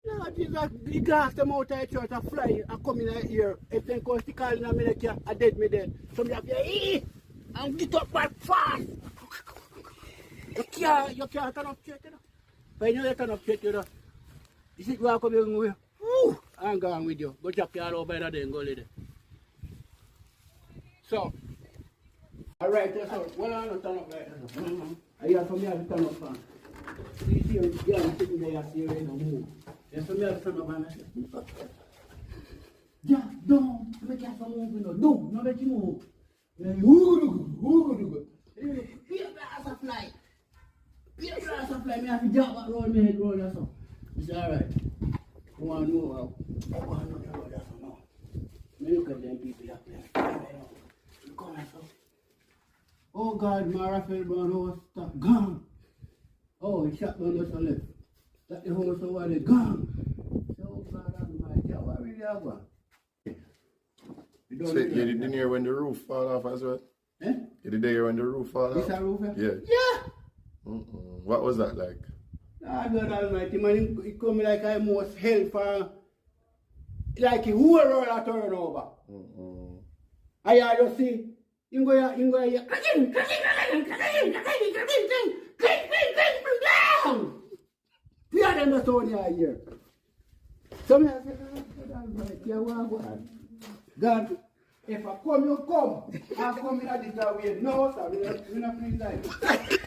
No, Jesus, the glass them out of the church and fly and come in here. If they go stick all in a minute, I dead me dead. Somebody have to eat and get up back fast. You can't turn up straight, you know. When you turn up straight, you know. You see, you come here with you. I'm going with you. Go check your over there and go there. So, alright, so, well, I'm not turn up like that. I hear from here to turn up fan. You see, you're sitting there, you see, you don't move. There's some here to turn up fan. Yeah, don't make your son move, you know. Don't let you move. Who be a glass of fly. Be a glass of fly. Me have to jump back roll me head roll or something. It's alright. I want to know how. I want to know how that's now. Me look at them people up there. Come on, so. Oh God, my Raphael Brown was stuck. Gone. Oh, he shot down the left. That the whole so while they gone. So God Almighty, what really have one? So you didn't hear when the roof fall off as well? Eh? You didn't hear when the roof fall off? This a roof? Yeah. Yeah! What was that like? Ah, God Almighty, man, it come like I must help for like a whole roll a turn over. I just see, you go here, we are them the Tony here. Some of God, if I come, you come. I come in at this way. No, sir, we're not playing like